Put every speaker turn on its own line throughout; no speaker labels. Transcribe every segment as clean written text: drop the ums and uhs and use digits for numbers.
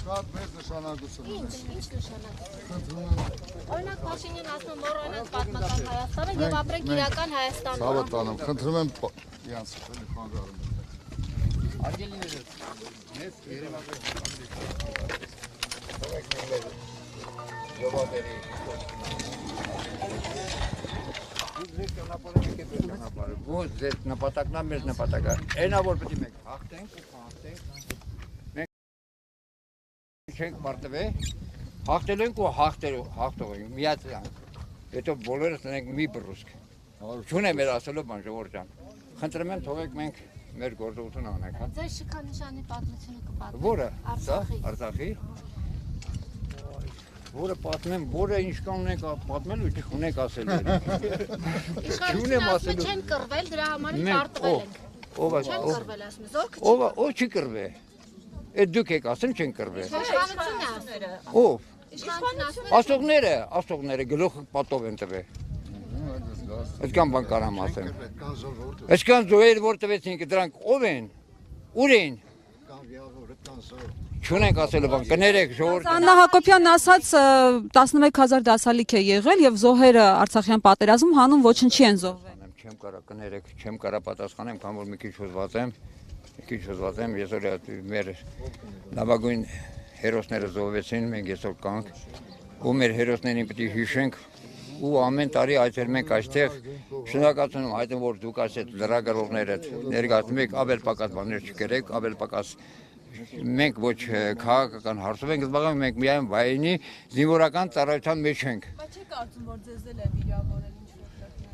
Շատ մեծ նշանակություն ունի։
Ինչ նշանակություն։ Օրինակ Փաշինյանն ասում մոռանանք պատմական Հայաստանը եւ ապրենք իրական Հայաստանում։
Ցավը տանում, խնդրում եմ իրանց էլի խանգարում։
Արգելիները մեծ Երևանի ժողովրդի Ո՞ց ձեր նպատակն է մեր նպատակը։ Այնա որ պետք է մենք հաղթենք ու խաղացենք։ Մենք չենք մարտվել, հաղթել ենք ու հաղթող ենք, միացանք։ Հետո բոլորս ունենք մի բռուսկ։ Չունեմ մեր ասելու բան ժողովուրդ ջան։ Խնդրում եմ թողեք մենք մեր գործողությունը անենք, հա։
Ձեր շքանշանի պատմությունը կպատմեք։
Որը? Արցախի։ Որը պատմեմ, որը ինչքան ունենք պատմելու, ունենք ասելու։
Չունեմ ասելու։ Չեն կռվել, դրա համար պարտվել ենք։
Ով է։
Չեն կռվել, ասում զորքը։
Ով չի կռվել։ Այդ դուք եք ասում չեն կռվել։
Իշխանությունն է ասում։
Ով։
Իշխանությունն ասում։
Ասողները գլուխ պատով են տվել։ Այսքան բան կարամ ասեմ։ Այսքան զոհեր որ տվեցինք, դրանք ով են։ Ուր են։ Չունենք ասելու բան, կներեք ժողովուրդ։
Աննա Հակոբյանն ասաց 11000 դասալիք է եղել եւ զոհերը Արցախյան պատերազմում հանուն ոչնչի են զոհվել։
Չեմ կարա կներեք, չեմ կարա պատասխանեմ, քան որ մի քիչ հոզված եմ, ես որ մեր լավագույն հերոսները զոհվեցին, մենք այսօր կանք, ու մեր հերոսներին պետք է հիշենք, ու ամեն տարի այցելում ենք այստեղ, շնորհակալություն եմ հայտնում, որ դուք այս լրագրողները ներկայացնում եք, ավել պակաս բաներ չկերեք, ավել պակաս մենք ոչ քաղաքական հարցով ենք զբաղվում, մենք միայն վայրենի զինվորական ծառայության մեջ ենք։
Բայց չեք կարծում, որ ձեզ էլ է վիրավորել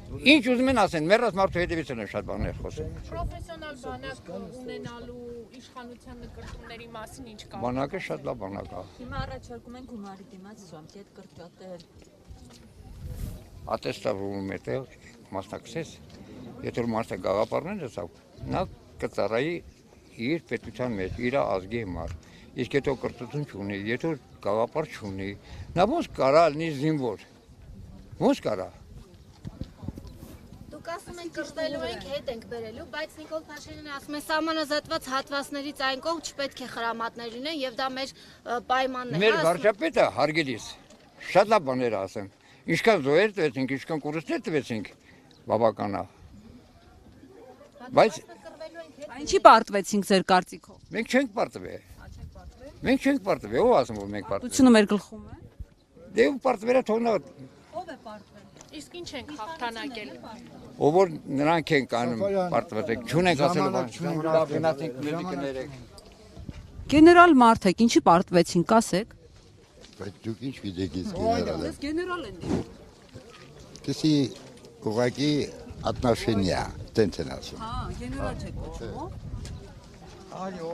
ինչ ուզում են ասեն, մեռած մարդու հետևից են շատ բաներ խոսում։
Պրոֆեսիոնալ բանակ ունենալու իշխանության նկրտումների մասին ինչ կա։
Բանակը շատ լավ բանակ է։
Հիմա առաջարկում են գումարի դիմաց ժամկետ կրճատել։
Ատեստավորում է մասնակցես, եթե մարդը գաղափարներ դասավ, նա կծառայի իր պետության մեջ, իր ազգի համար, իսկ եթե կրթություն չունի, եթե գաղափար չունի, նա ոնց կարա լինի զինվոր, ոնց կարա։
Դուք ասում եք կրտելու ենք, հետ ենք բերելու, բայց Նիկոլ Փաշինյանն ասում է սահմանազատված հատվածներից այն կողմ չպետք է խրամատներ լինեն եւ դա մեր պայմանն է։
Մեր վարչապետը հարգելիս շատ լավ բաներ ասեմ։ Ինչքան զոհեր տվեցինք, ինչքան կորուստներ տվեցինք, բավական է։ Բայց
Ինչի պարտվեցինք ձեր կարծիքով։
մենք չենք պարտվել։ Մենք չենք պարտվել, ով ասում որ մենք պարտվել։
Պարտությունը մեր գլխում է։
Դե ու պարտվելը թողնա։
Ով է պարտվել։
Իսկ ինչ ենք հաղթանակել։
Ով որ նրանք են կանում պարտվել, չունենք ասելու բան։ Գնացինք մեդիկներեք։
Գեներալ մարդ եք, ինչի պարտվեցինք, ասեք։
Բայց դուք ինչ գիտեք ես գեներալը։
Ես գեներալ եմ։
Դեսի ուղղակի отношения, տենց են ասում։
Հա, գեներալ չեք կոչվում։
Այո,